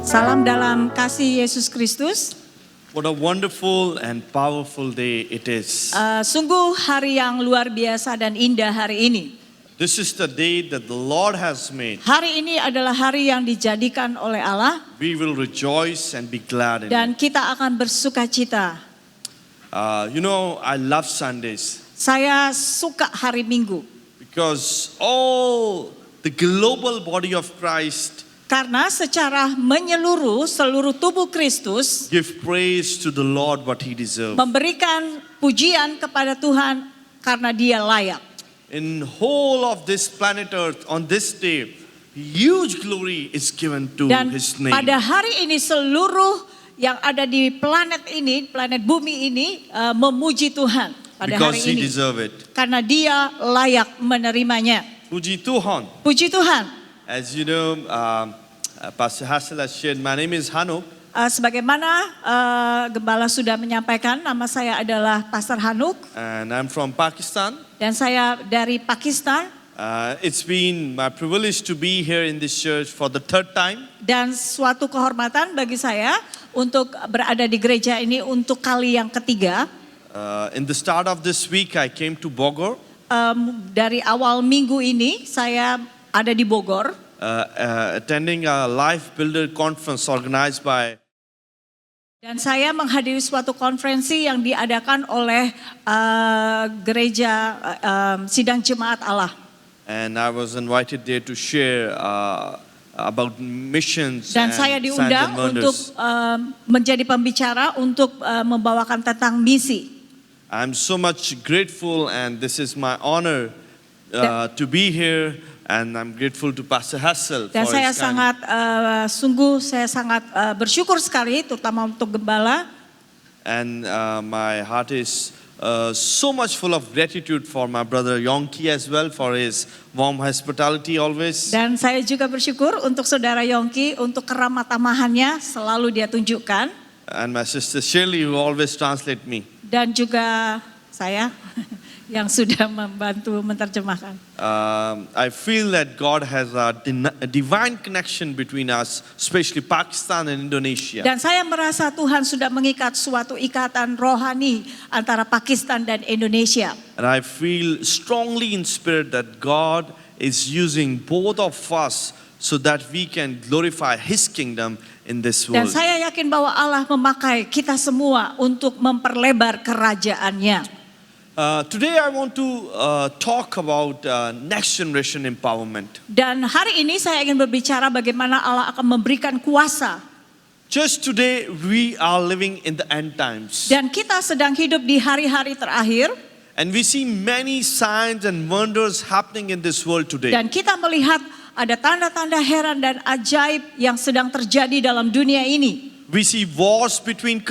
Salam dalam kasih Yesus Kristus. What a wonderful and powerful day it is. Sungguh hari yang luar biasa dan indah hari ini. This is the day that the Lord has made. Hari ini adalah hari yang dijadikan oleh Allah. We will rejoice and be glad in Dan it. kita akan bersukacita. I love Sundays Saya suka hari Minggu. because all the global body of Christ Karena secara menyeluruh seluruh tubuh Kristus give praise to the Lord what He deserves. memberikan pujian kepada Tuhan karena Dia layak. In whole of this planet Earth on this day, huge glory is given to Dan His name. pada hari ini seluruh yang ada di planet ini, planet bumi ini memuji Tuhan pada Because hari He ini. deserve it. Karena Dia layak menerimanya. Puji Tuhan. Puji Tuhan. As you know, Pastor Hassel has shared, my name is Hanuk. Sebagaimana Gembala sudah menyampaikan, nama saya adalah Pastor Hanuk And I'm from Pakistan. dan saya dari Pakistan. It's been my privilege to be here in this church for the third time. Dan suatu kehormatan bagi saya untuk berada di gereja ini untuk kali yang ketiga. In the start of this week, I came to Bogor. Dari awal minggu ini saya ada di Bogor. Attending a Life Builder conference organized by Dan saya menghadiri suatu konferensi yang diadakan oleh gereja Sidang Jemaat Allah. and I was invited there to share about missions Dan and saya signs diundang and untuk wonders. menjadi pembicara untuk membawakan tentang misi. I'm so much grateful, and this is my honor to be here. And I'm grateful to Pastor Hassel Dan for saya his kind. sangat bersyukur sekali, terutama untuk Gembala. And my heart is so much full of gratitude for my brother Yongki as well for his warm hospitality always. Dan saya juga bersyukur untuk saudara Yongki untuk keramah tamahannya selalu dia tunjukkan. And my sister Shirley who always translate me. Dan juga saya yang sudah membantu menerjemahkan. I feel that God has a divine connection between us, especially Pakistan and Indonesia. Dan saya merasa Tuhan sudah mengikat suatu ikatan rohani antara Pakistan dan Indonesia. And I feel strongly in spirit that God is using both of us so that we can glorify His kingdom in this Dan world. saya yakin bahwa Allah memakai kita semua untuk memperlebar kerajaannya. Today I want to talk about next generation empowerment. Dan hari ini saya ingin berbicara bagaimana Allah akan memberikan kuasa. Just today we are living in the end times. Dan kita sedang hidup di hari-hari terakhir. And we see many signs and wonders happening in this world today. Dan kita melihat ada tanda-tanda heran dan ajaib yang sedang terjadi dalam dunia ini. We see wars between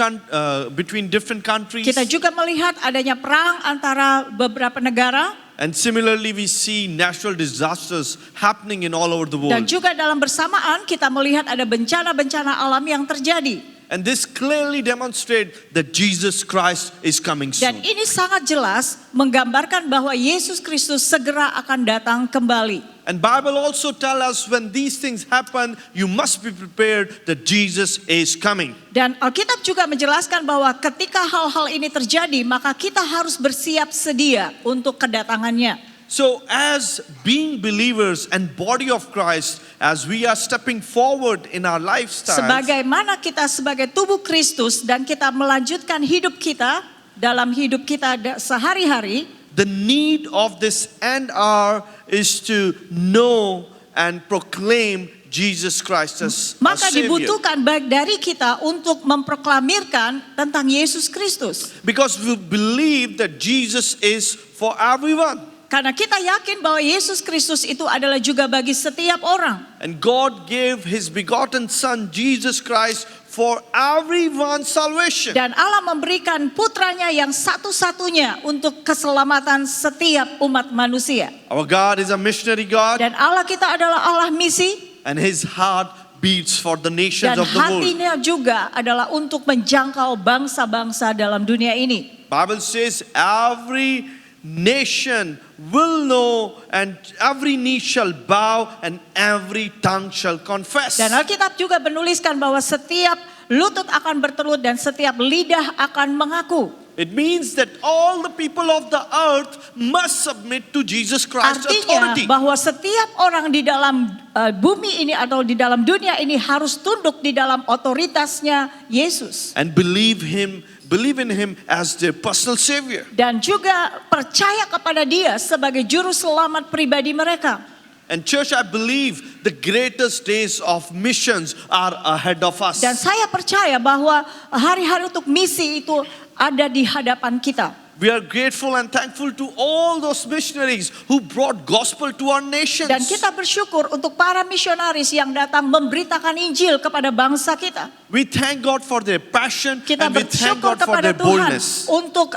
different countries. Kita juga melihat adanya perang antara beberapa negara. And similarly we see natural disasters happening in all over the Dan world. juga dalam bersamaan kita melihat ada bencana-bencana alam yang terjadi. And this clearly demonstrates that Jesus Christ is coming Dan soon. ini sangat jelas menggambarkan bahwa Yesus Kristus segera akan datang kembali. And Bible also tell us when these things happen, you must be prepared that Jesus is coming. Dan Alkitab juga menjelaskan bahwa ketika hal-hal ini terjadi, maka kita harus bersiap sedia untuk kedatangannya. So as being believers and body of Christ, as we are stepping forward in our lifestyles, Sebagaimana kita sebagai tubuh Kristus dan kita melanjutkan hidup kita dalam hidup kita sehari-hari, the need of this end hour is to know and proclaim Jesus Christ as our maka Savior. dibutuhkan baik dari kita untuk memproklamirkan tentang Yesus Kristus. Because we believe that Jesus is for everyone. Karena kita yakin bahwa Yesus Kristus itu adalah juga bagi setiap orang. And God gave His begotten Son, Jesus Christ, for everyone's salvation. Dan Allah memberikan putranya yang satu-satunya untuk keselamatan setiap umat manusia. Our God is a missionary God, Dan Allah kita adalah Allah misi. and His heart beats for the nations Dan of the world. hatinya juga adalah untuk menjangkau bangsa-bangsa dalam dunia ini. Bible says every nation will know and every knee shall bow and every tongue shall confess. Dan Alkitab juga menuliskan bahwa setiap lutut akan bertelut dan setiap lidah akan mengaku. It means that all the people of the earth must submit to Jesus Christ's Artinya authority. bahwa setiap orang di dalam bumi ini atau di dalam dunia ini harus tunduk di dalam otoritasnya Yesus. And believe in him as their personal savior. Dan juga percaya kepada dia sebagai juru selamat pribadi mereka. And church, I believe the greatest days of missions are ahead of us. Dan saya percaya bahwa hari-hari untuk misi itu ada di hadapan kita. We are grateful and thankful to all those missionaries who brought gospel to our nations. Dan kita bersyukur untuk para misionaris yang datang memberitakan Injil kepada bangsa kita. We thank God for their passion Kita and we thank bersyukur God for kepada their Tuhan boldness. untuk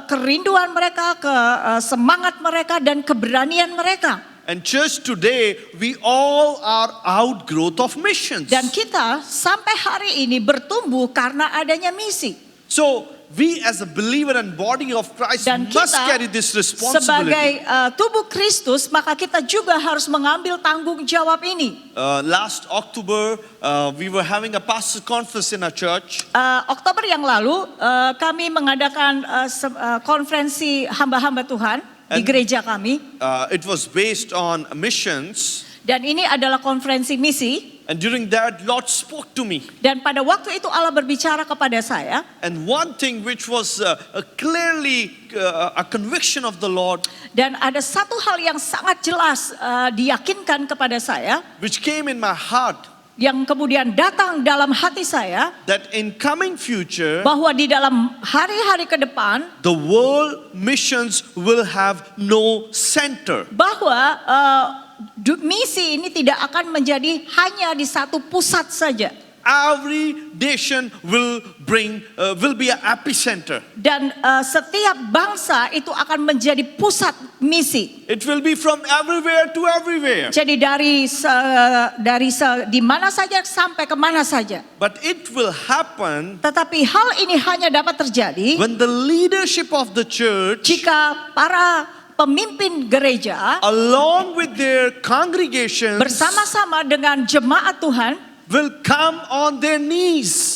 kerinduan mereka, semangat mereka dan keberanian mereka. And church, today we all are outgrowth of missions. Dan kita sampai hari ini bertumbuh karena adanya misi. So we as a believer and body of Christ Dan must kita carry this sebagai responsibility. tubuh Kristus, maka kita juga harus mengambil tanggung jawab ini. Last October, we were having a pastor conference in our church. Oktober yang lalu kami mengadakan konferensi hamba-hamba Tuhan di gereja kami. It was based on missions. Dan ini adalah konferensi misi. And during that, Lord spoke to me. Dan pada waktu itu Allah berbicara kepada saya. And one thing which was clearly a conviction of the Lord, Dan ada satu hal yang sangat jelas diyakinkan kepada saya, which came in my heart, yang kemudian datang dalam hati saya, that in coming future, bahwa di dalam hari-hari ke depan, the world missions will have no center. bahwa misi ini tidak akan menjadi hanya di satu pusat saja. Every nation will be an epicenter. Dan setiap bangsa itu akan menjadi pusat misi. It will be from everywhere to everywhere. Jadi di mana saja sampai ke mana saja. But it will happen Tetapi hal ini hanya dapat terjadi when the leadership of the church, jika para pemimpin gereja along with their congregations, bersama-sama dengan jemaat Tuhan will come on their knees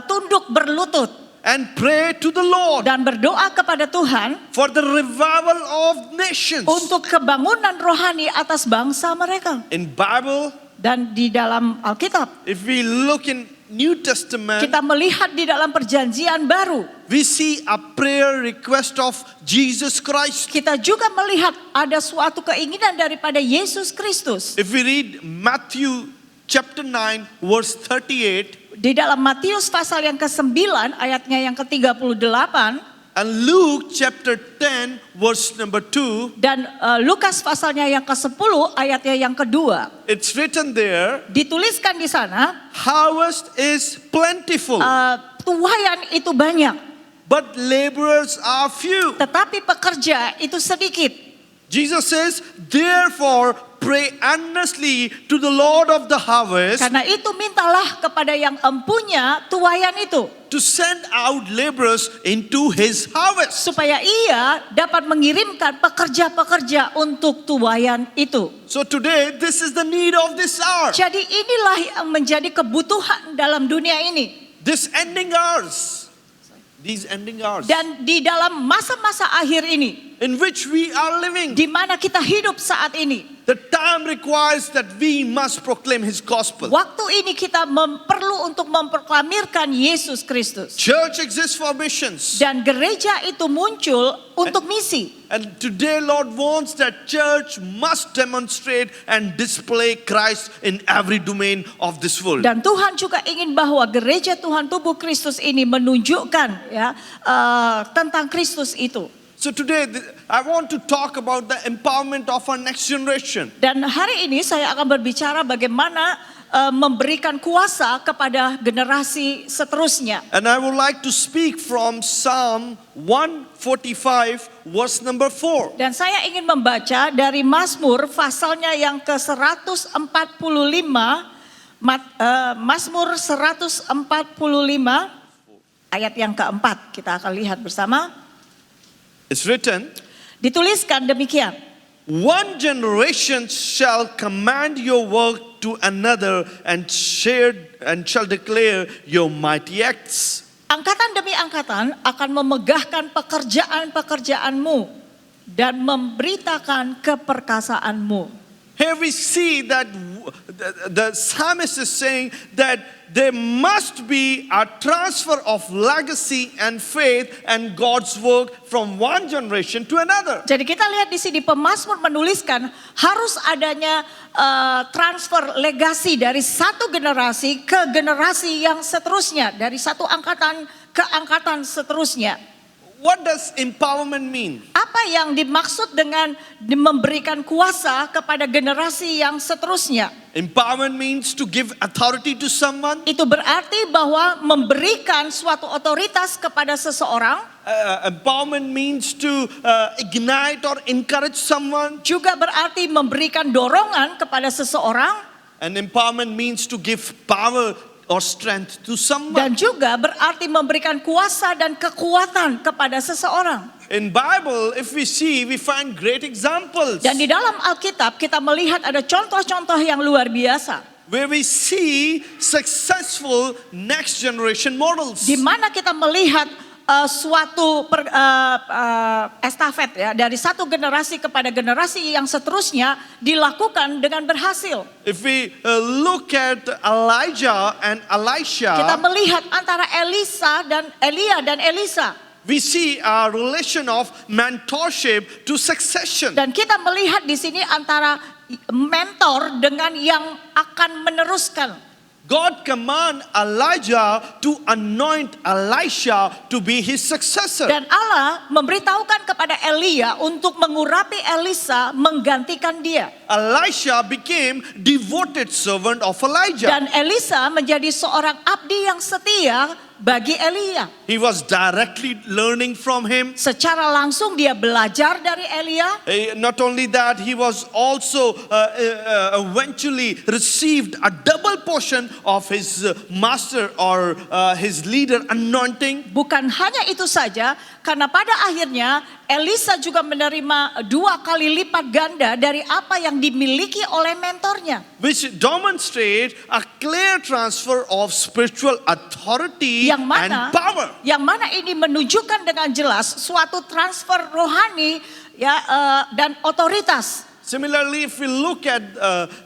tunduk berlutut and pray to the Lord dan berdoa kepada Tuhan for the revival of nations. untuk kebangunan rohani atas bangsa mereka. In Bible, Dan di dalam Alkitab if we look in New Testament, kita melihat di dalam perjanjian baru, we see a prayer request of Jesus Christ. kita juga melihat ada suatu keinginan daripada Yesus Kristus. If we read Matthew chapter 9 verse 38 Di dalam Matius pasal yang ke-9 ayatnya yang ke-38 and Luke chapter 10 verse number 2, dan Lukas pasalnya yang ke-10 ayatnya yang kedua, it's written there, dituliskan di sana, harvest is plentiful, tuaian itu banyak, but laborers are few. tetapi pekerja itu sedikit. Jesus says, therefore pray earnestly to the Lord of the harvest Karena itu mintalah kepada yang empunya tuaian itu, to send out laborers into his harvest. supaya ia dapat mengirimkan pekerja-pekerja untuk tuaian itu. So today, this is the need of this hour. Jadi inilah yang menjadi kebutuhan dalam dunia ini. This ending hours. These ending hours. Dan di dalam masa-masa akhir ini, In which we are living. di mana kita hidup saat ini, The time requires that we must proclaim his gospel. waktu ini kita perlu untuk memproklamirkan Yesus Kristus. Church exists for missions. Dan gereja itu muncul untuk misi. And today Lord wants that church must demonstrate and display Christ in every domain of this world. Dan Tuhan juga ingin bahwa gereja Tuhan tubuh Kristus ini menunjukkan tentang Kristus itu. So today I want to talk about the empowerment of our next generation. Dan hari ini saya akan berbicara bagaimana memberikan kuasa kepada generasi seterusnya. And I would like to speak from Psalm 145 verse number 4. Dan saya ingin membaca dari Mazmur pasalnya yang ke-145, Mazmur 145 ayat yang keempat. Kita akan lihat bersama. It's written, Dituliskan demikian. one generation shall command your work to another and shall declare your mighty acts. Angkatan demi angkatan akan memegahkan pekerjaan-pekerjaanmu dan memberitakan keperkasaanmu. Here we see that the psalmist is saying that there must be a transfer of legacy and faith and God's work from one generation to another. Jadi kita lihat di sini pemazmur menuliskan harus adanya transfer legasi dari satu generasi ke generasi yang seterusnya, dari satu angkatan ke angkatan seterusnya. What does empowerment mean? Apa yang dimaksud dengan memberikan kuasa kepada generasi yang seterusnya? Empowerment means to give authority to someone. Itu berarti bahwa memberikan suatu otoritas kepada seseorang. Empowerment means to ignite or encourage someone. Juga berarti memberikan dorongan kepada seseorang. And empowerment means to give power or strength to someone. Dan juga berarti memberikan kuasa dan kekuatan kepada seseorang. In Bible, if we see, we find great examples. Dan di dalam Alkitab kita melihat ada contoh-contoh yang luar biasa. Where we see successful next generation models. Di mana kita melihat suatu estafet ya, dari satu generasi kepada generasi yang seterusnya dilakukan dengan berhasil. If we look at Elijah and Elisha, Kita melihat antara Elia dan Elisa. we see a relation of mentorship to succession. Dan kita melihat di sini antara mentor dengan yang akan meneruskan. God command Elijah to anoint Elisha to be his successor. Dan Allah memberitahukan kepada Elia untuk mengurapi Elisa menggantikan dia. Elisha became devoted servant of Elijah. Dan Elisa menjadi seorang abdi yang setia bagi Elia. He was directly learning from him. Secara langsung dia belajar dari Elia. Not only that, he was also eventually received a double portion of his master or his leader anointing. Bukan hanya itu saja, karena pada akhirnya Elisa juga menerima 2 kali lipat ganda dari apa yang dimiliki oleh mentornya. Which demonstrate a clear transfer of spiritual authority Yang and mana, power. yang mana ini menunjukkan dengan jelas suatu transfer rohani ya dan otoritas. Similarly, if we look at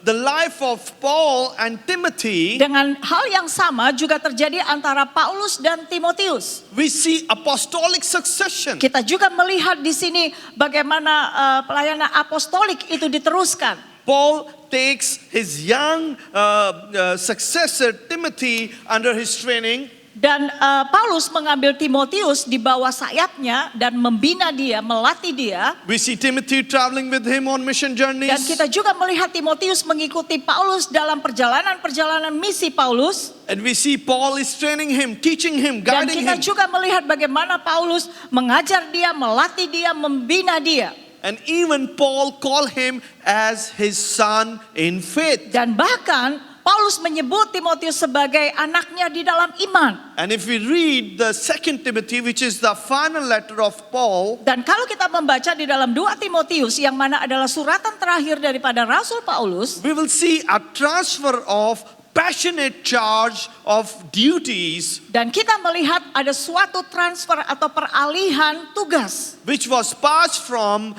the life of Paul and Timothy, Dengan hal yang sama juga terjadi antara Paulus dan Timotius. we see apostolic succession. Kita juga melihat di sini bagaimana pelayanan apostolik itu diteruskan. Paul takes his young successor Timothy under his training. Dan Paulus mengambil Timotius di bawah sayapnya dan membina dia, melatih dia. We see Timothy traveling with him on mission Dan journeys. kita juga melihat Timotius mengikuti Paulus dalam perjalanan-perjalanan misi Paulus. And we see Paul is training him, teaching him, Dan guiding kita him. juga melihat bagaimana Paulus mengajar dia, melatih dia, membina dia. And even Paul called him as his son in faith. Dan bahkan Paulus menyebut Timotius sebagai anaknya di dalam iman. And if we read the 2 Timothy, which is the final letter of Paul, Dan kalau kita membaca di dalam 2 Timotius yang mana adalah suratan terakhir daripada Rasul Paulus, we will see a transfer of passionate charge of duties dan kita melihat ada suatu transfer atau peralihan tugas which was passed from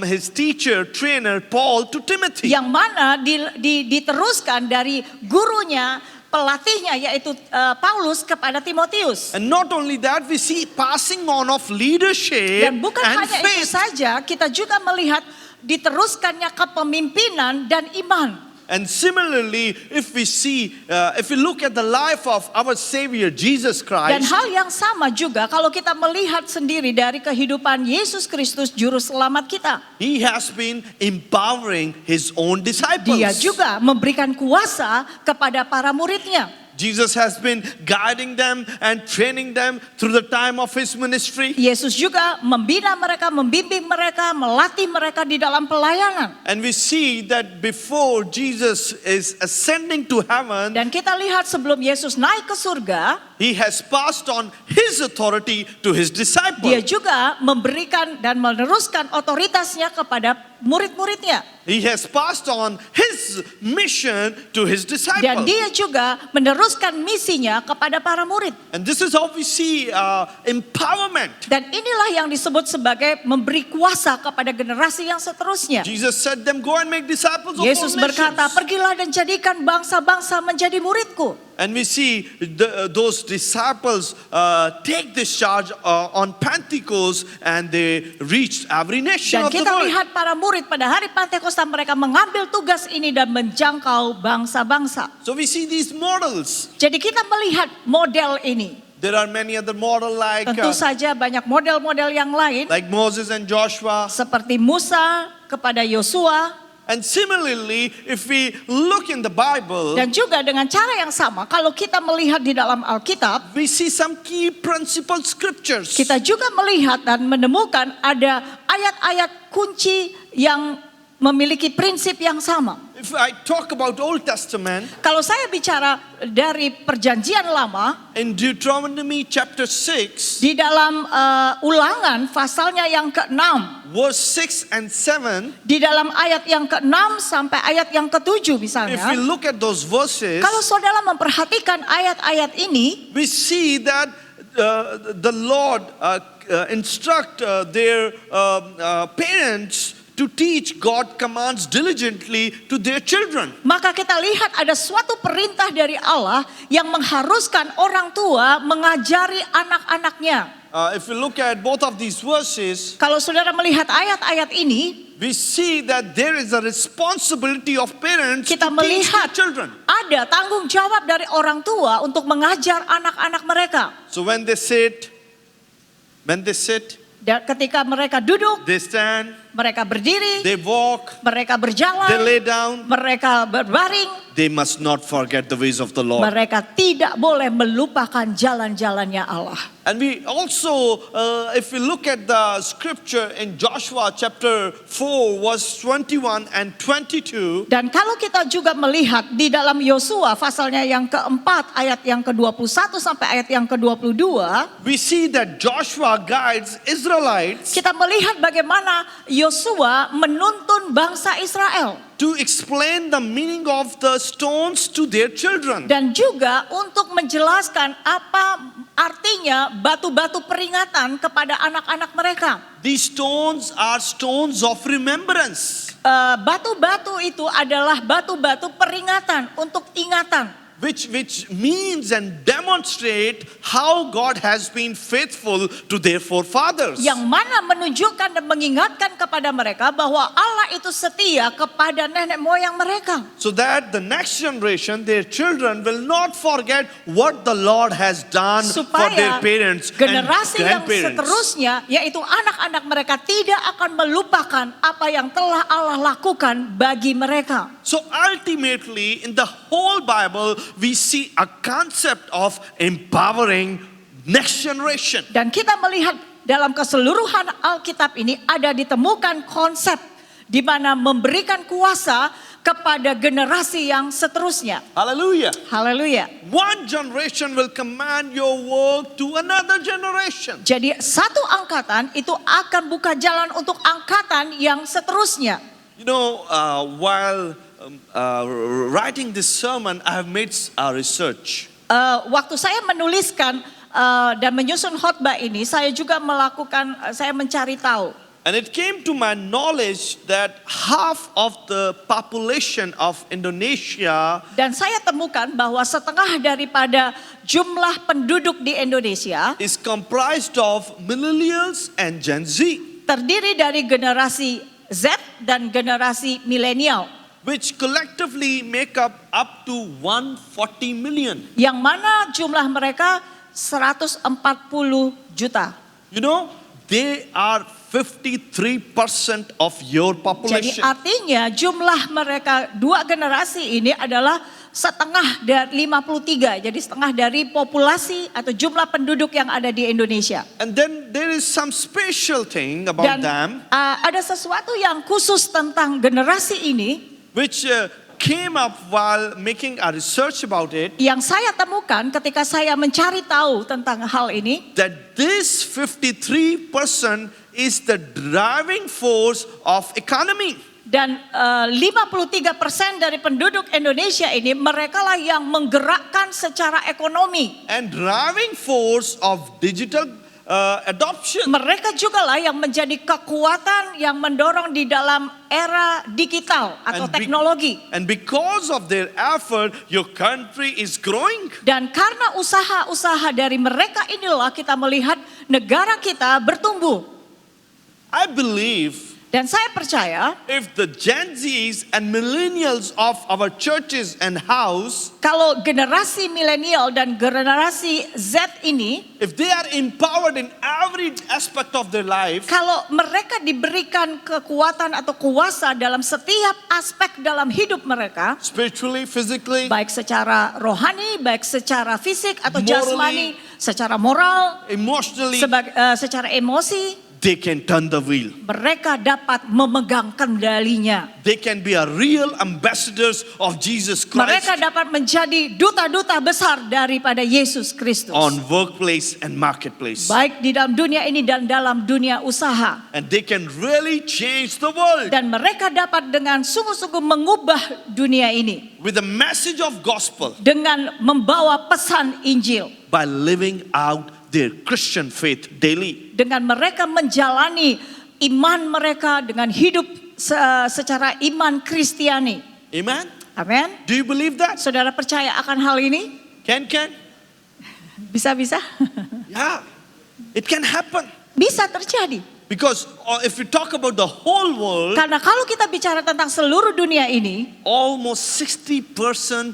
his teacher, trainer Paul to Timothy. yang mana diteruskan dari gurunya, pelatihnya yaitu Paulus kepada Timotius. And not only that, we see passing on of leadership Dan bukan and hanya itu faith. saja, kita juga melihat diteruskannya kepemimpinan dan iman. And similarly, if we look at the life of our Savior Jesus Dan Christ, hal yang sama juga kalau kita melihat sendiri dari kehidupan Yesus Kristus juru selamat kita. He has been empowering his own disciples. Dia juga memberikan kuasa kepada para muridnya. Jesus has been guiding them and training them through the time of his ministry. Yesus juga membina mereka, membimbing mereka, melatih mereka di dalam pelayanan. And we see that before Jesus is ascending to heaven, Dan kita lihat sebelum Yesus naik ke surga, He has passed on his authority to his Dia disciples. juga memberikan dan meneruskan otoritasnya kepada murid-muridnya. He has passed on his mission to his Dan disciples. dia juga meneruskan misinya kepada para murid. And this is how we see empowerment. Dan inilah yang disebut sebagai memberi kuasa kepada generasi yang seterusnya. Jesus said them, go and make disciples of all Yesus berkata, nations. pergilah dan jadikan bangsa-bangsa menjadi muridku. And we see those disciples take this charge on Pentecost, and they reached every nation Dan of the kita world. lihat para murid pada hari Pentakosta mereka mengambil tugas ini dan menjangkau bangsa-bangsa. So we see these models. Jadi kita melihat model ini. There are many other models Tentu saja banyak model-model yang lain. like Moses and Joshua. Seperti Musa kepada Yosua. And similarly, if we look in the Bible, Dan juga dengan cara yang sama, kalau kita melihat di dalam Alkitab, we see some key principal scriptures. kita juga melihat dan menemukan ada ayat-ayat kunci yang memiliki prinsip yang sama. If I talk about Old Testament, Kalau saya bicara dari perjanjian lama, in Deuteronomy chapter 6, di dalam ulangan pasalnya yang ke-6, verse 6 and 7, di dalam ayat yang ke-6 sampai ayat yang ke-7 if misalnya, we look at those verses, kalau saudara memperhatikan ayat-ayat ini, we see that the Lord instruct their parents to teach God commands diligently to their children. maka kita lihat ada suatu perintah dari Allah yang mengharuskan orang tua mengajari anak-anaknya. If we look at both of these verses, Kalau saudara melihat ayat-ayat ini, we see that there is a responsibility of parents kita to teach their melihat children. ada tanggung jawab dari orang tua untuk mengajar anak-anak mereka. So when they sit, Dan ketika mereka duduk, they stand, mereka berdiri, they walk, mereka they berjalan, lay down, mereka berbaring, they must not forget the ways of the Lord. mereka tidak boleh melupakan jalan-jalannya Allah. And we also, if we look at the scripture in Joshua chapter 4, verse 21 and 22, Dan kalau kita juga melihat di dalam Yosua pasalnya yang keempat ayat yang ke-21 sampai ayat yang ke-22, we see that Joshua guides Israelites kita melihat bagaimana Yosua menuntun bangsa Israel. to explain the meaning of the stones to their children. Dan juga untuk menjelaskan apa artinya batu-batu peringatan kepada anak-anak mereka. These stones are stones of remembrance, Batu-batu itu adalah batu-batu peringatan untuk ingatan. which means and demonstrate how God has been faithful to their forefathers. Yang mana menunjukkan dan mengingatkan kepada mereka bahwa Allah itu setia kepada nenek moyang mereka. So that the next generation, their children, will not forget what the Lord has done for their Supaya parents and generasi yang grandparents. seterusnya, yaitu anak-anak mereka, tidak akan melupakan apa yang telah Allah lakukan bagi mereka. So ultimately, in the whole Bible, we see a concept of empowering next generation. Dan kita melihat dalam keseluruhan Alkitab ini ada ditemukan konsep di mana memberikan kuasa kepada generasi yang seterusnya. Hallelujah. Haleluya. One generation will command your work to another generation. Jadi satu angkatan itu akan buka jalan untuk angkatan yang seterusnya. You know, while writing this sermon, I have made a research. Waktu saya menuliskan dan menyusun khotbah ini, saya juga saya mencari tahu. And it came to my knowledge that half of the population of Indonesia Dan saya temukan bahwa setengah daripada jumlah penduduk di Indonesia is comprised of millennials and Gen Z, terdiri dari generasi Z dan generasi milenial, which collectively make up to 140 million. yang mana jumlah mereka 140 juta. You know, they are 53% of your Jadi population. artinya jumlah mereka dua generasi ini adalah setengah dari 53. Jadi setengah dari populasi atau jumlah penduduk yang ada di Indonesia. And then there is some special thing about Dan them, ada sesuatu yang khusus tentang generasi ini, which came up while making a research about it, Yang saya temukan ketika saya mencari tahu tentang hal ini, that this 53% is the driving force of economy. dan 53% dari penduduk Indonesia ini mereka lah yang menggerakkan secara ekonomi. And driving force of digital adoption. Mereka juga lah yang menjadi kekuatan yang mendorong di dalam era digital atau teknologi. And because of their effort, your country is growing. Dan karena usaha-usaha dari mereka inilah kita melihat negara kita bertumbuh. I believe Dan saya percaya if the Gen Zs and millennials of our churches and house, kalau generasi milenial dan generasi Z ini, if they are empowered in every aspect of their life, kalau mereka diberikan kekuatan atau kuasa dalam setiap aspek dalam hidup mereka, spiritually, physically, baik secara rohani, baik secara fisik atau Morally, jasmani, secara moral, emotionally, secara emosi, they can turn the wheel. mereka dapat memegang kendalinya. They can be a real ambassadors of Jesus Christ Mereka dapat menjadi duta-duta besar daripada Yesus Kristus. on workplace and marketplace. Baik di dalam dunia ini dan dalam dunia usaha. And they can really change the world Dan mereka dapat dengan sungguh-sungguh mengubah dunia ini. with the message of gospel Dengan membawa pesan Injil. by living out their Christian faith daily. Dengan mereka menjalani iman mereka dengan hidup secara iman Kristiani. Amen? Amin. Do you believe that? Saudara percaya akan hal ini? Can? Bisa-bisa? Yeah. It can happen. Bisa terjadi. Because if we talk about the whole world, Karena kalau kita bicara tentang seluruh dunia ini, almost 60%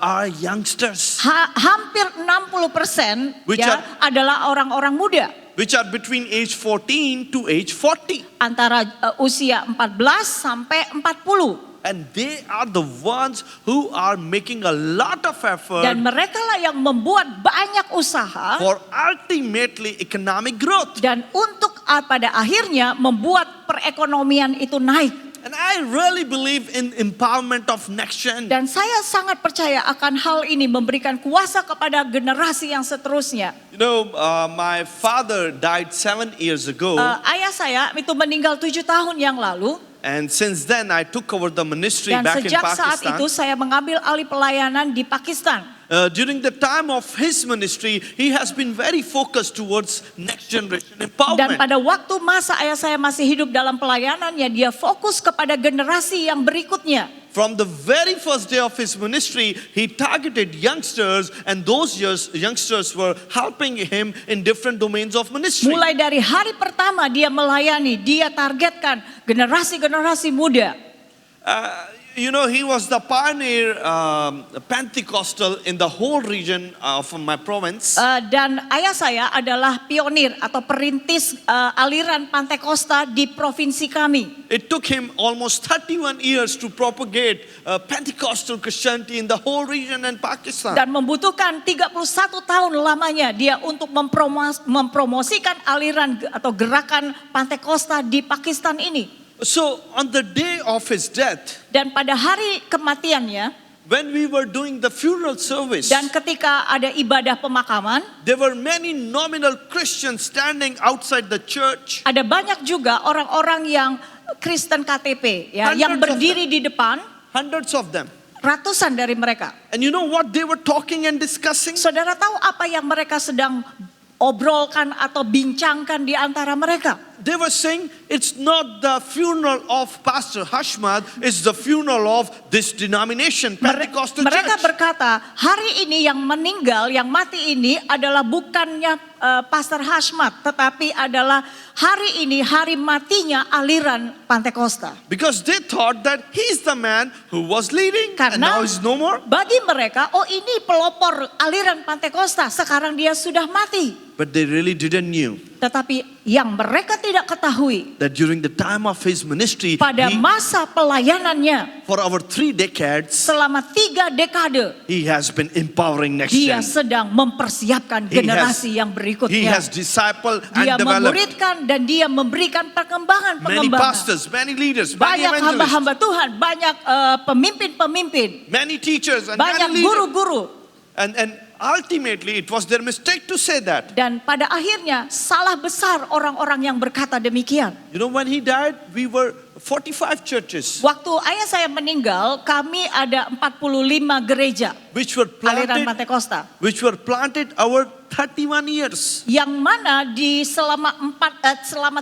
are youngsters, hampir 60% Which ya adalah orang-orang muda. which are between age 14 to age 40. Antara usia 14 sampai 40. And they are the ones who are making a lot of effort Dan mereka lah yang membuat banyak usaha. for ultimately economic growth. Dan untuk pada akhirnya membuat perekonomian itu naik. And I really believe in empowerment of next gen. Dan saya sangat percaya akan hal ini memberikan kuasa kepada generasi yang seterusnya. You know, my father died 7 years ago. Ayah saya itu meninggal 7 tahun yang lalu. And since then I took over the ministry Dan back in sejak saat Pakistan. itu saya mengambil alih pelayanan di Pakistan. During the time of his ministry, he has been very focused towards next generation Dan empowerment. pada waktu masa ayah saya masih hidup dalam pelayanannya, dia fokus kepada generasi yang berikutnya. From the very first day of his ministry, he targeted youngsters, and those youngsters were helping him in different domains of ministry. Mulai dari hari pertama dia melayani, dia targetkan generasi-generasi muda. You know, he was the pioneer Pentecostal in the whole region of my province. Dan ayah saya adalah pionir atau perintis aliran Pantekosta di provinsi kami. It took him almost 31 years to propagate Pentecostal Christianity in the whole region and Pakistan. Dan membutuhkan 31 tahun lamanya dia untuk mempromosikan aliran atau gerakan Pantekosta di Pakistan ini. So on the day of his death, Dan pada hari kematiannya, when we were doing the funeral service, dan ketika ada ibadah pemakaman, there were many nominal Christians standing outside the church. ada banyak juga orang-orang yang Kristen KTP ya, yang Hundreds of berdiri di depan, Hundreds of them. ratusan dari mereka. And you know what they were talking and discussing? Saudara tahu apa yang mereka sedang obrolkan atau bincangkan di antara mereka? They were saying it's not the funeral of Pastor Hashmad, it's the funeral of this denomination, Pentecostal Mereka church. berkata, hari ini yang meninggal, yang mati ini adalah bukannya Pastor Hashmad, tetapi adalah hari ini hari matinya aliran Pantekosta. Because they thought that he's the man who was leading and Karena now he's no more. bagi mereka, oh ini pelopor aliran Pantekosta, sekarang dia sudah mati. But they really didn't knew Tetapi yang mereka tidak ketahui, that during the time of his ministry, pada masa pelayanannya for our 3 decades, selama 3 dekade, he has been empowering next dia gen. sedang mempersiapkan generasi yang He berikutnya. has discipled Dia and developed memuridkan dan dia memberikan many perkembangan-pengembangan. pastors, many leaders, many Banyak evangelists, hamba-hamba Tuhan, banyak pemimpin-pemimpin, many teachers, and banyak many leaders. guru-guru. And ultimately, it was their mistake to say that. Dan pada akhirnya salah besar orang-orang yang berkata demikian. You know, when he died, we were 45 churches, Waktu ayah saya meninggal, kami ada 45 gereja which were aliran planted, Pantekosta. our 31 years. Yang mana di selama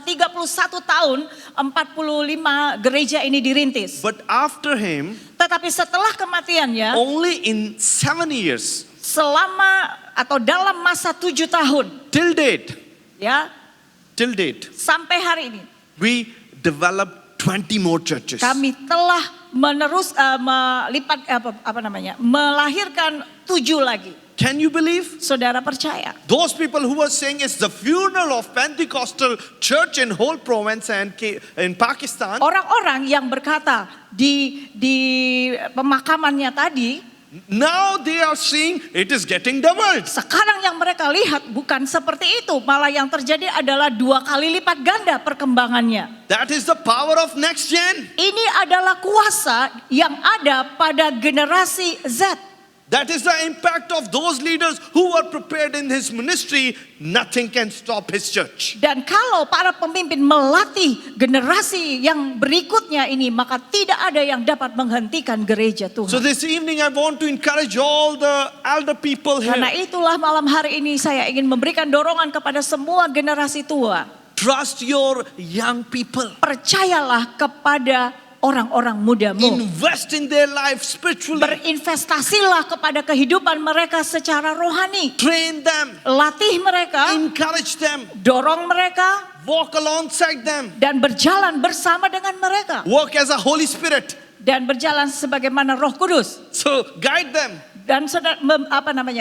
31 tahun 45 gereja ini dirintis. But after him, Tetapi setelah kematiannya, only in 7 years, selama atau dalam masa 7 tahun, till date, ya, sampai hari ini we developed 20 more churches. kami telah melahirkan 7 lagi. Can you believe? Saudara percaya? Those people who were saying it's the funeral of Pentecostal church in whole province and in Pakistan, Orang-orang yang berkata di pemakamannya tadi, now they are seeing it is getting doubled. sekarang yang mereka lihat bukan seperti itu, malah yang terjadi adalah 2 kali lipat ganda perkembangannya. That is the power of next gen. Ini adalah kuasa yang ada pada generasi Z. That is the impact of those leaders who were prepared in his ministry. Nothing can stop his church. Dan kalau para pemimpin melatih generasi yang berikutnya ini, maka tidak ada yang dapat menghentikan gereja So Tuhan. this evening I want to encourage all the elder people Karena here. itulah malam hari ini saya ingin memberikan dorongan kepada semua generasi tua. Trust your young people. Percayalah kepada orang-orang mudamu. Invest in their life spiritually. Berinvestasilah kepada kehidupan mereka secara rohani. Train them. Latih mereka, Encourage them. dorong mereka, Walk alongside them. dan berjalan bersama dengan mereka. Work as a Holy Spirit. Dan berjalan sebagaimana Roh Kudus. So guide them. Dan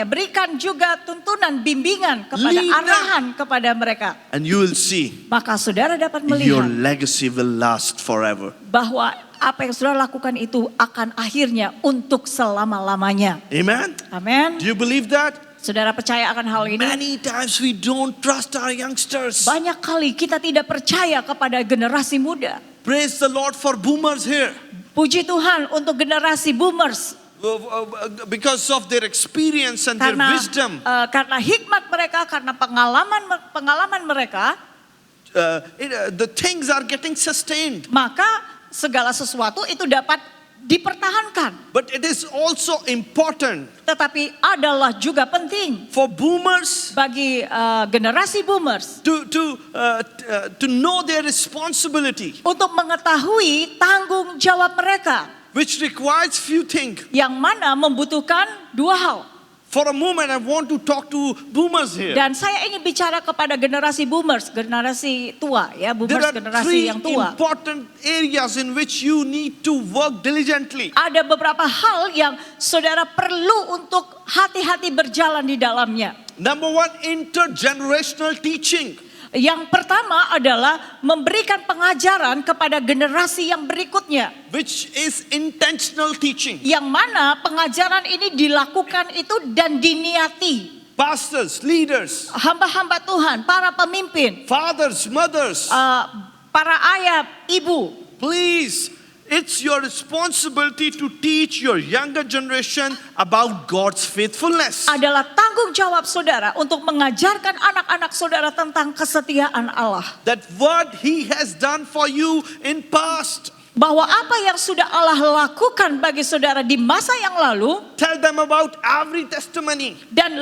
berikan juga tuntunan, bimbingan kepada Lead them. arahan kepada mereka. And you will see Maka saudara dapat your melihat legacy will last forever. bahwa apa yang saudara lakukan itu akan akhirnya untuk selama-lamanya. Amen? Amin. Do you believe that? Saudara percaya akan hal ini? Many times we don't trust our youngsters. Banyak kali kita tidak percaya kepada generasi muda. Praise the Lord for boomers here. Puji Tuhan untuk generasi boomers. Because of their experience and their wisdom. Karena hikmat mereka, karena pengalaman mereka, The things are getting sustained. maka segala sesuatu itu dapat dipertahankan. But it is also important Tetapi adalah juga penting for boomers bagi generasi boomers to know their responsibility, untuk mengetahui tanggung jawab mereka, which requires few things. yang mana membutuhkan 2 hal. For a moment, I want to talk to boomers here. Dan saya ingin bicara kepada generasi boomers, generasi tua ya, There boomers are generasi 3 yang tua. important areas in which you need to work diligently. Ada beberapa hal yang saudara perlu untuk hati-hati berjalan di dalamnya. Number 1, intergenerational teaching. Yang pertama adalah memberikan pengajaran kepada generasi yang berikutnya. Which is intentional teaching. Yang mana pengajaran ini dilakukan itu dan diniati. Pastors, leaders, Hamba-hamba Tuhan, para pemimpin, fathers, mothers, para ayah, ibu. please, it's your responsibility to teach your younger generation about God's faithfulness. Adalah tanggung jawab saudara untuk mengajarkan anak-anak saudara tentang kesetiaan Allah. That what He has done for you in past. Bahwa apa yang sudah Allah lakukan bagi saudara di masa yang lalu, Tell them about every testimony. dan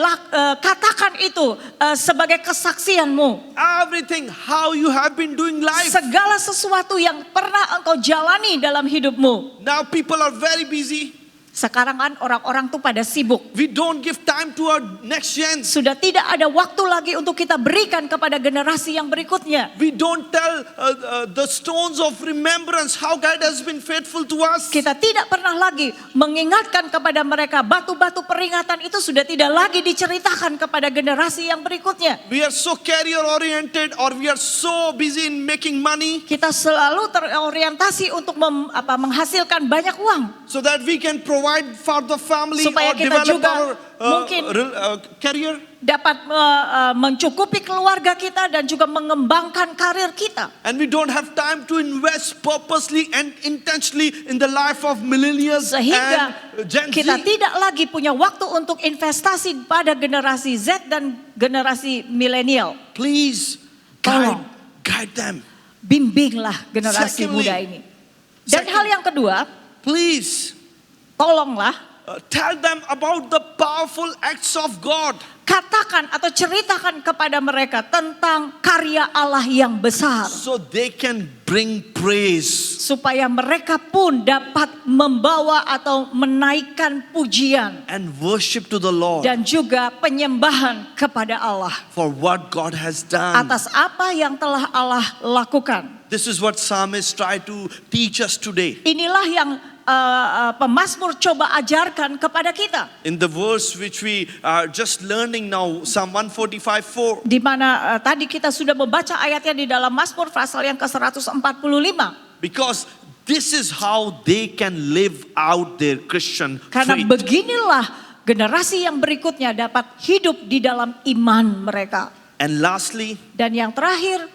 katakan itu sebagai kesaksianmu. Everything, how you have been doing life. Segala sesuatu yang pernah engkau jalani dalam hidupmu. Now people are very busy. Sekarang kan orang-orang tuh pada sibuk. We don't give time to our next gens. Sudah tidak ada waktu lagi untuk kita berikan kepada generasi yang berikutnya. We don't tell the stones of remembrance how God has been faithful to us. Kita tidak pernah lagi mengingatkan kepada mereka. Batu-batu peringatan itu sudah tidak lagi diceritakan kepada generasi yang berikutnya. We are so career oriented, or we are so busy in making money, Kita selalu terorientasi untuk menghasilkan banyak uang. so that we can provide for the family Supaya or kita develop juga our mungkin career. Dapat mencukupi keluarga kita dan juga mengembangkan karir kita. And we don't have time to invest purposely and intentionally in the life of millennials Sehingga and Gen Z. kita tidak lagi punya waktu untuk investasi pada generasi Z dan generasi milenial. Please Tolong. guide them. Bimbinglah generasi Secondly, muda ini. Dan hal yang kedua, Please tolonglah tell them about the powerful acts of God. katakan atau ceritakan kepada mereka tentang karya Allah yang besar. So they can bring praise Supaya mereka pun dapat membawa atau menaikkan pujian and worship to the Lord dan juga penyembahan kepada Allah for what God has done. atas apa yang telah Allah lakukan. This is what psalmists try to teach us today. Inilah yang pemazmur coba ajarkan kepada kita. In the verse which we are just learning now, Psalm 145:4. Di mana tadi kita sudah membaca ayatnya di dalam Mazmur pasal yang ke-145. Because this is how they can live out their Christian Karena faith. beginilah generasi yang berikutnya dapat hidup di dalam iman mereka. And lastly, Dan yang terakhir,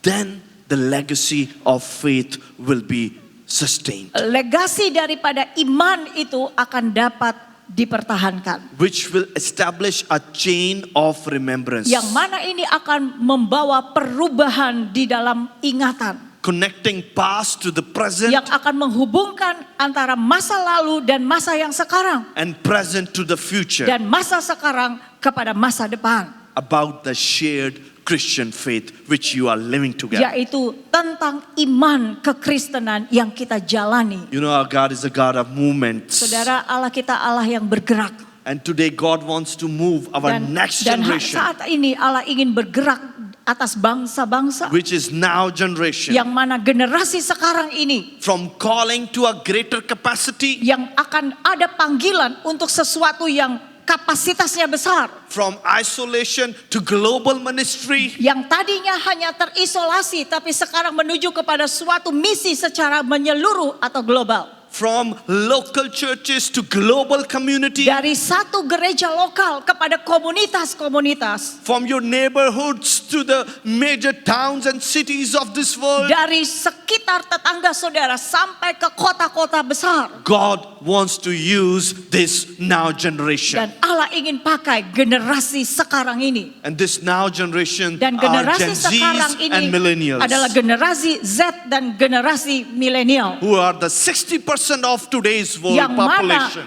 then the legacy of faith will be sustained, legasi daripada iman itu akan dapat dipertahankan. which will establish a chain of remembrance, Yang mana ini akan membawa perubahan di dalam ingatan. connecting past to the present Yang akan menghubungkan antara masa lalu dan masa yang sekarang. and present to the future, Dan masa sekarang kepada masa depan. about the shared Christian faith which you are living together. Yaitu tentang iman kekristenan yang kita jalani. You know, our God is a God of movements. Saudara, Allah kita Allah yang bergerak. And today God wants to move our next Dan generation, saat ini Allah ingin bergerak atas bangsa-bangsa. which is now generation, Yang mana generasi sekarang ini from calling to a greater capacity, yang akan ada panggilan untuk sesuatu yang kapasitasnya besar. from isolation to global ministry, Yang tadinya hanya terisolasi tapi sekarang menuju kepada suatu misi secara menyeluruh atau global. from local churches to global community, Dari satu gereja lokal kepada komunitas-komunitas. from your neighborhoods to the major towns and cities of this world. Dari sekitar tetangga saudara sampai ke kota-kota besar. God wants to use this now generation. Dan Allah ingin pakai generasi sekarang ini. And this now generation Dan are generasi Gen sekarang Zs ini and millennials, adalah generasi Z dan generasi milenial. who are the 60% of today's world Yang mana population,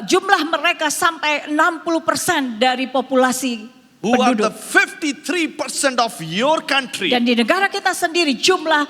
jumlah mereka sampai 60% dari populasi who are the penduduk. 53% of your country. Dan di negara kita sendiri jumlah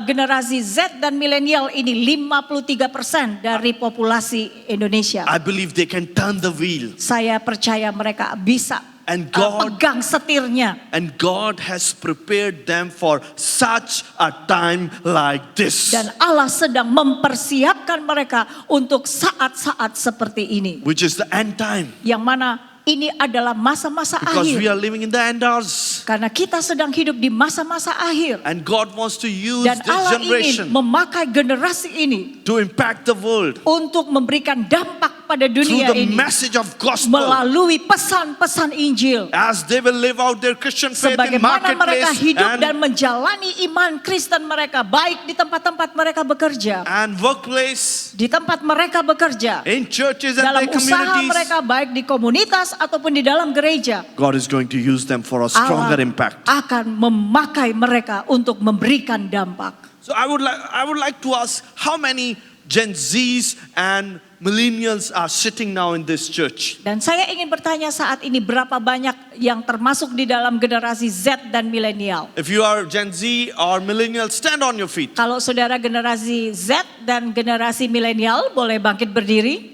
generasi Z dan milenial ini 53% dari populasi Indonesia. I believe they can turn the wheel. Saya percaya mereka bisa And God pegang setirnya. And God has prepared them for such a time like this, Dan Allah sedang mempersiapkan mereka untuk saat-saat seperti ini. which is the end time. Yang mana ini adalah masa-masa Because we akhir. are living in the end hours. Karena kita sedang hidup di masa-masa akhir. And God wants to use Dan this Allah generation ingin memakai generasi ini to impact the world untuk memberikan dampak pada through dunia the ini. message of gospel, Melalui pesan-pesan Injil. as they will live out their Christian faith in Sebagaimana mereka marketplace hidup dan and, menjalani iman Kristen mereka. Baik di tempat-tempat mereka bekerja. and workplace, Di tempat mereka bekerja. in churches and Dalam their usaha communities. mereka baik di komunitas ataupun di dalam gereja. God is going to use them for a stronger Allah impact. akan memakai mereka untuk memberikan dampak. So I would like to ask, how many Gen Zs and millennials are sitting now in this church? Dan saya ingin bertanya saat ini berapa banyak yang termasuk di dalam generasi Z dan milenial. If you are Gen Z or millennial, stand on your feet. Kalau saudara generasi Z dan generasi milenial boleh bangkit berdiri.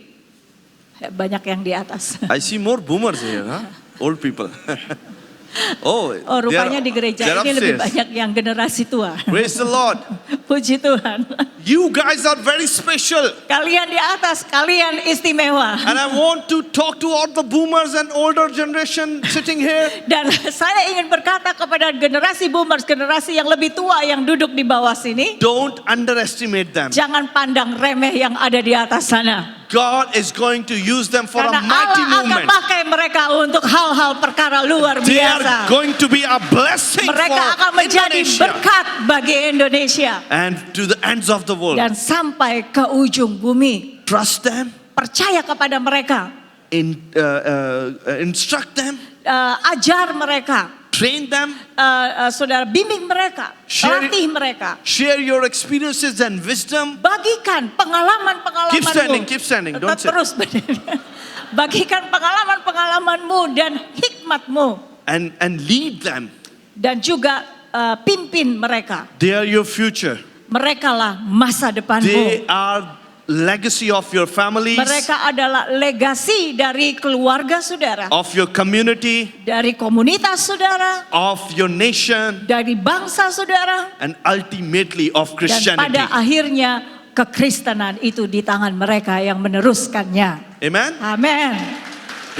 Banyak yang di atas. I see more boomers here, huh? Old people. Oh, Oh, rupanya di gereja they're ini lebih upstairs. banyak yang generasi tua. Praise the Lord. Puji Tuhan. You guys are very special. Kalian di atas, kalian istimewa. And I want to talk to all the boomers and older generation sitting here. Dan saya ingin berkata kepada generasi boomers, generasi yang lebih tua yang duduk di bawah sini. Don't underestimate them. Jangan pandang remeh yang ada di atas sana. God is going to use them for Karena a mighty Allah akan movement. pakai mereka untuk hal-hal perkara luar They biasa. are going to be a blessing Mereka akan for menjadi Indonesia berkat bagi Indonesia. and to the ends of the world. Dan sampai ke ujung bumi. Trust them, Percaya kepada mereka. instruct them, Ajar mereka. train them, Saudara bimbing mereka. Share- Latih mereka. share your experiences and wisdom. Bagikan pengalaman-pengalamanmu. Keep standing, don't sit. Terus berdiri. Bagikan pengalaman-pengalamanmu dan hikmatmu. And lead them. Dan juga pimpin mereka. They are your future. Merekalah masa depanmu. They are legacy of your families, Mereka adalah legasi dari keluarga saudara. of your community, Dari komunitas saudara. of your nation, Dari bangsa saudara. and ultimately of Dan Christianity. pada akhirnya kekristenan itu di tangan mereka yang meneruskannya. Amen? Amin.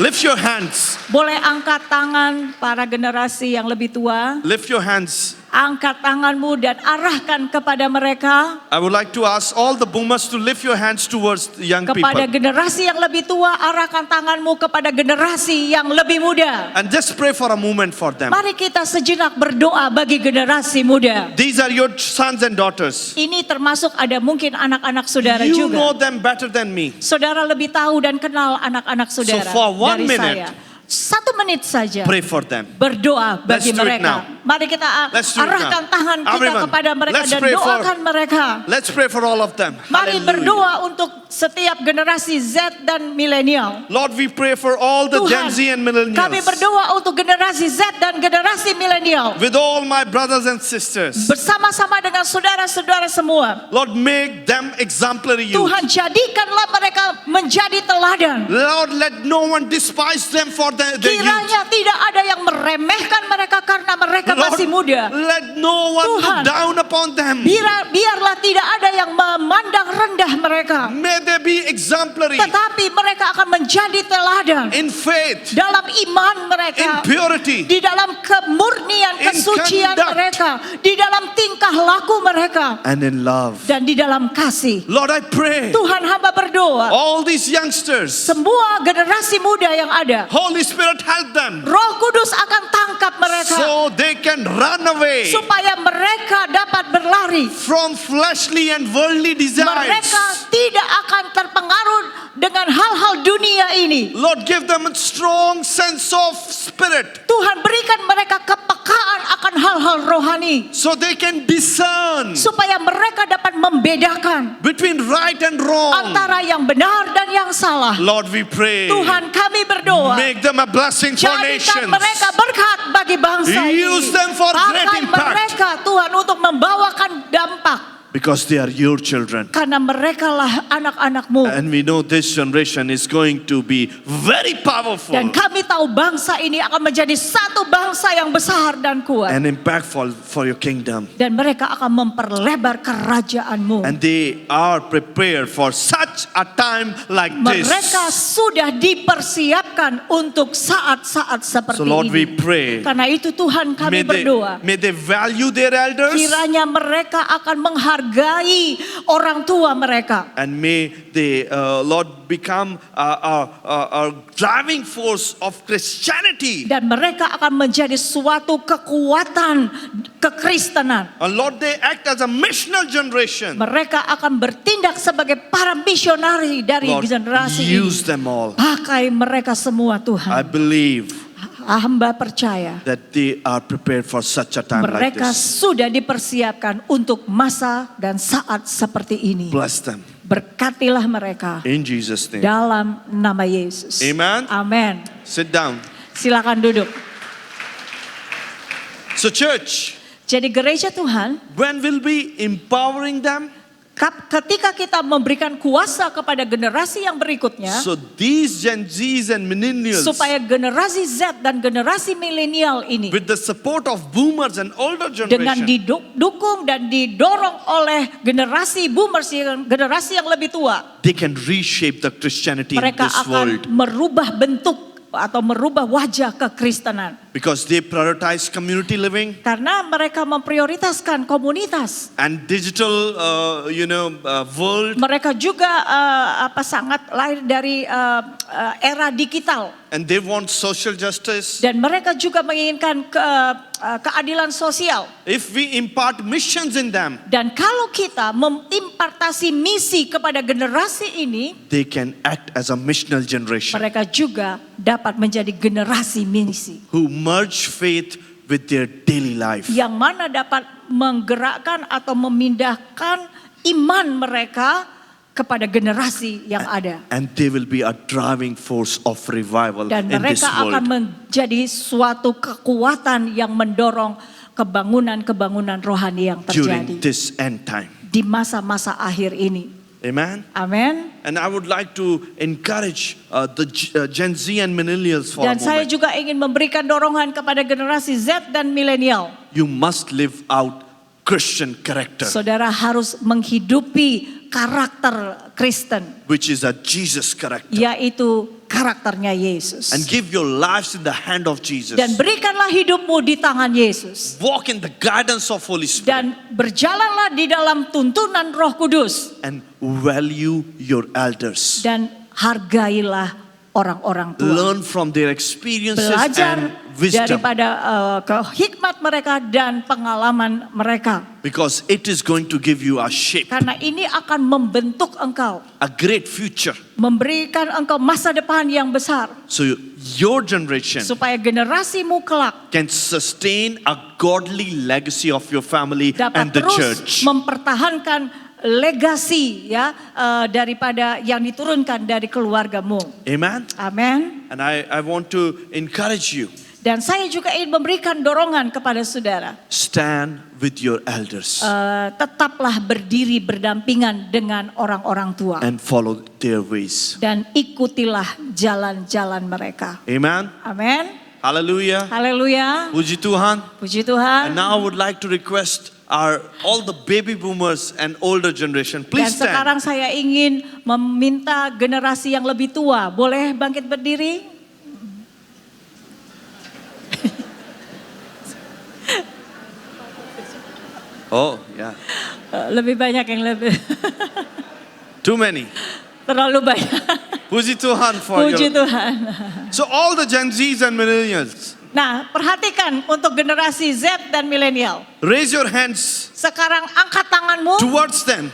Lift your hands. Boleh angkat tangan para generasi yang lebih tua. Lift your hands. Angkat tanganmu dan arahkan kepada mereka. I would like to ask all the boomers to lift your hands towards the young Kepada people. generasi yang lebih tua, arahkan tanganmu kepada generasi yang lebih muda. And just pray for a moment for them. Mari kita sejenak berdoa bagi generasi muda. These are your sons and daughters. Ini termasuk ada mungkin anak-anak saudara You know juga. them better than me. Saudara lebih tahu dan kenal anak-anak saudara for 1 dari minute, saya. 1 menit saja. Pray for them. Berdoa bagi Let's do it mereka. now. Mari kita Let's do it arahkan now. tangan kita Everyone, kepada mereka let's dan pray for- doakan mereka. Let's pray for all of them. Mari Hallelujah. berdoa untuk setiap generasi Z dan milenial. Lord, we pray for all the Gen Tuhan, Z and millennials. kami berdoa untuk generasi Z dan generasi milenial. With all my brothers and sisters. Bersama-sama dengan saudara-saudara semua. Lord, make them exemplary youth. Tuhan, jadikanlah mereka menjadi teladan. Lord, let no one despise them for their youth. Kiranya tidak ada yang meremehkan mereka karena mereka Lord, masih muda. let no one Tuhan, look down upon them. Biarlah tidak ada yang memandang rendah mereka. May they be exemplary Tetapi mereka akan menjadi teladan. in faith, Dalam iman in mereka. purity, Di dalam kemurnian, In kesucian conduct. mereka. Di dalam tingkah laku mereka. and in love. Dan di dalam kasih. Lord, I pray Tuhan, hamba berdoa. all these youngsters, Semua generasi muda yang ada. Holy Spirit, help them Roh Kudus akan tangkap mereka. so they can run away Supaya mereka dapat berlari. from fleshly and worldly desires. Mereka tidak akan terpengaruh dengan hal-hal dunia ini. Lord, give them a strong sense of spirit Tuhan, berikan mereka kepekaan akan hal-hal rohani. so they can discern Supaya mereka dapat membedakan between right and wrong. antara yang benar dan yang salah. Lord, we pray, Tuhan, kami berdoa. make them a blessing for Jadikan nations. mereka berkat bagi bangsa ini. Use them for great Pakai impact. mereka, Tuhan, untuk membawakan dampak. Because they are your children. Karena merekalah anak-anakmu. And we know this generation is going to be very powerful Dan kami tahu bangsa ini akan menjadi satu bangsa yang besar dan kuat. and impactful for your kingdom. Dan mereka akan memperlebar kerajaanmu. And they are prepared for such a time like this. Mereka sudah dipersiapkan untuk saat-saat seperti So Lord, we ini. pray, Karena itu Tuhan kami berdoa. may they value their elders, Kiranya mereka akan menghargai orang tua mereka. and may they, Lord, become a driving force of Christianity. Dan mereka akan menjadi suatu kekuatan kekristenan. And Lord, they act as a missional generation. Mereka akan bertindak sebagai para misionari dari Lord, generasi ini. use them all. Pakai mereka semua I Tuhan. believe Hamba percaya that they are prepared for such a time like mereka this. sudah dipersiapkan untuk masa dan saat seperti ini. Bless them. Berkatilah mereka In Jesus' name. dalam nama Yesus. Amen. Amin. Sit down. Silakan duduk. So church, Jadi gereja Tuhan, when will be empowering them? ketika kita memberikan kuasa kepada generasi yang berikutnya, So these Gen Zs and millennials, supaya generasi Z dan generasi milenial ini with the support of boomers and older dengan generation, didukung dan didorong oleh generasi boomers, generasi yang lebih tua, they can reshape the Christianity in mereka this world. akan merubah bentuk atau merubah wajah kekristenan. Because they prioritize community living Karena mereka memprioritaskan komunitas. and digital, world. Mereka juga sangat lahir dari era digital. And they want social justice. Dan mereka juga menginginkan keadilan sosial. If we impart missions in them, Dan kalau kita mengimpartasi misi kepada generasi ini, they can act as a missional generation mereka juga dapat menjadi generasi misi. who merge faith with their daily life. Yang mana dapat menggerakkan atau memindahkan iman mereka kepada generasi yang ada. And they will be a driving force of revival Dan in this mereka akan world. menjadi suatu kekuatan yang mendorong kebangunan-kebangunan rohani yang During terjadi this end time. di masa-masa akhir ini. Amen. Amin. And I would like to encourage the Gen Z and millennials for a Dan saya moment. juga ingin memberikan dorongan kepada generasi Z dan milenial. You must live out Christian character, Saudara harus menghidupi karakter Kristen, which is a Jesus character. yaitu karakternya Yesus. And give your lives in the hand of Jesus. Dan berikanlah hidupmu di tangan Yesus. Walk in the guidance of Holy Spirit. Dan berjalanlah di dalam tuntunan Roh Kudus. And value your elders. Dan hargailah orang-orang tua. Learn from their experiences Belajar and wisdom. daripada hikmat mereka dan pengalaman mereka. Because it is going to give you a shape, Karena ini akan membentuk engkau. a great future. Memberikan engkau masa depan yang besar. So your generation Supaya generasimu kelak can sustain a godly legacy of your family dapat and the terus church. mempertahankan legasi daripada yang diturunkan dari keluargamu. Amen. Amin. And I want to encourage you, Dan saya juga ingin memberikan dorongan kepada saudara. stand with your elders Tetaplah berdiri berdampingan dengan orang-orang tua. and follow their ways. Dan ikutilah jalan-jalan mereka. Amen. Amin. Hallelujah. Haleluya. Puji Tuhan. Puji Tuhan. And now I would like to request all the baby boomers and older generation, Dan please stand. sekarang saya ingin meminta generasi yang lebih tua, boleh bangkit berdiri? Oh, yeah. Lebih banyak yang lebih. Too many. Terlalu banyak. Puji Tuhan for Puji your... Tuhan. So all the Gen Zs and millennials, Nah, perhatikan untuk generasi Z dan milenial. raise your hands Sekarang angkat tanganmu, towards them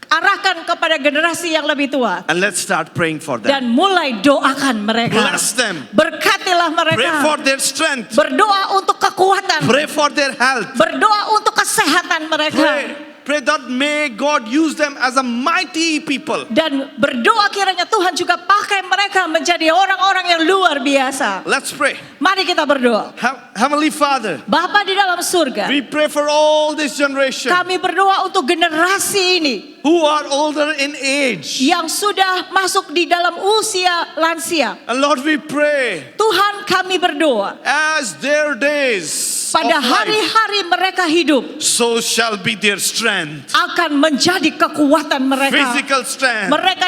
arahkan kepada generasi yang lebih tua. and let's start praying for them. Dan mulai doakan mereka. Bless them. Berkatilah Pray for mereka. their strength. Berdoa untuk kekuatan. Pray for their health. Berdoa untuk kesehatan mereka. Pray that may God use them as a mighty people. Dan berdoa kiranya Tuhan juga pakai mereka menjadi orang-orang yang luar biasa. Let's pray. Mari kita berdoa. Heavenly Father, Bapa di dalam surga, we pray for all this generation kami berdoa untuk generasi ini who are older in age. yang sudah masuk di dalam usia lansia. And Lord, we pray Tuhan, kami berdoa as their days pada of life, hari-hari mereka hidup so shall be their strength, akan menjadi kekuatan mereka. physical strength, Mereka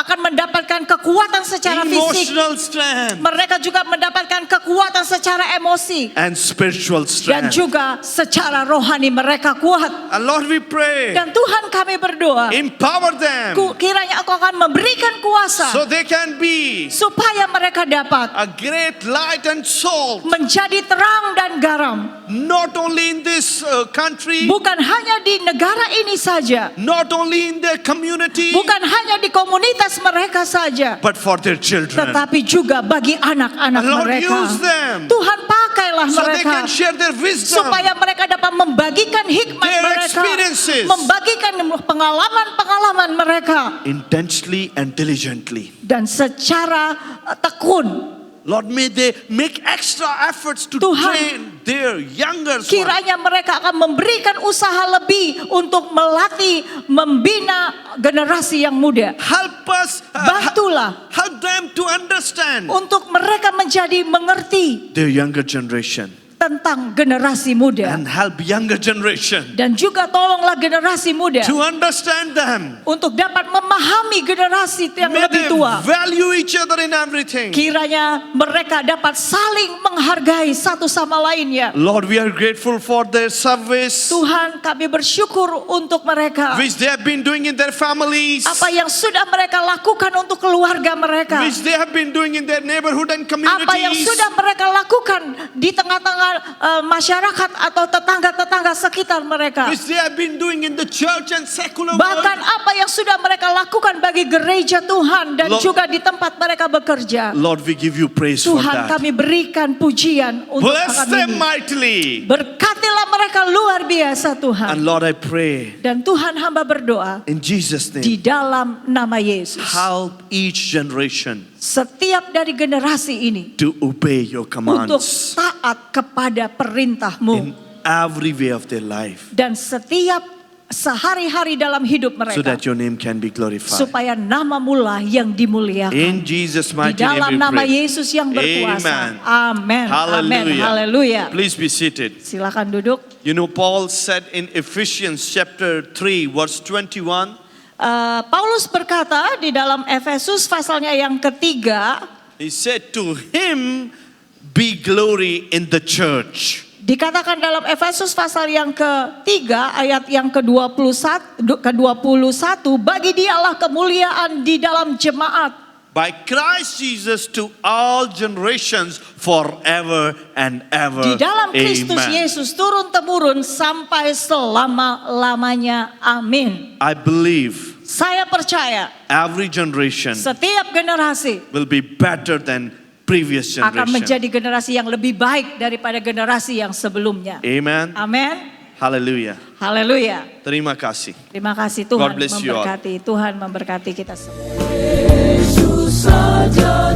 akan mendapatkan kekuatan secara fisik. emotional strength, Mereka juga mendapatkan kekuatan secara emosi. and spiritual Dan strength. juga secara rohani mereka kuat. And Lord, we pray, Dan Tuhan, kami berdoa, empower them kiranya Engkau akan memberikan kuasa so they can be supaya mereka dapat a great light and salt menjadi terang dan garam garam. not only in this country, Bukan hanya di negara ini saja. not only in their community, Bukan hanya di komunitas mereka saja. but for their children. Tetapi juga bagi anak-anak Lord, mereka. use them Tuhan pakailah so they mereka. can share their wisdom, Supaya mereka dapat membagikan hikmat their mereka. experiences, Membagikan pengalaman-pengalaman mereka. intensely and diligently. Dan secara tekun. Lord, may they make extra efforts to Tuhan, train their younger ones. Kiranya mereka akan memberikan usaha lebih untuk melatih, membina generasi yang muda. Help us, Bantulah help them to understand untuk mereka menjadi mengerti their younger generation tentang generasi muda. and help younger generation Dan juga tolonglah generasi muda to understand them. untuk dapat memahami generasi yang May they lebih tua. value each other in everything. Kiranya mereka dapat saling menghargai satu sama lainnya. Lord, we are grateful for their service, Tuhan, kami bersyukur untuk mereka. which they have been doing in their families, Apa yang sudah mereka lakukan untuk keluarga mereka. which they have been doing in their neighborhood and Apa yang communities. sudah mereka lakukan di tengah-tengah masyarakat atau tetangga-tetangga sekitar mereka. Which they have been doing in the church and secular Bahkan world. apa yang sudah mereka lakukan bagi gereja Tuhan dan Lord- juga di tempat mereka bekerja. Lord, we give you praise for Tuhan, that. kami berikan pujian untuk Bless akan them ini. mightily. Berkatilah mereka luar biasa Tuhan. And Lord, I pray Dan Tuhan hamba berdoa in Jesus' di name, dalam nama Yesus. help each generation Setiap dari generasi ini to obey your untuk commands taat kepada perintah-Mu. in every way of their life, Dan setiap sehari-hari dalam hidup so mereka. that your name can be glorified. Supaya nama-Mu lah yang dimuliakan. In Jesus' Di mighty dalam name we nama pray. Yesus yang berkuasa. Amen. Amin. Amin. Hallelujah. Haleluya. Please be seated. Silakan duduk. You know, Paul said in Ephesians chapter 3, verse 21, Paulus berkata di dalam Efesus pasalnya yang ketiga, he said, to him be glory in the church. dikatakan dalam Efesus pasal yang ketiga ayat yang ke-21, bagi dialah kemuliaan di dalam jemaat By Christ Jesus to all generations forever and ever. di dalam Kristus Amen. Yesus turun-temurun sampai selama-lamanya. Amin. I believe Saya percaya every generation setiap generasi will be better than previous akan generation. menjadi generasi yang lebih baik daripada generasi yang sebelumnya. Amen. Amin. Hallelujah. Haleluya. Terima kasih. Terima kasih Tuhan God bless you all. memberkati. Tuhan memberkati kita semua. Yesus saja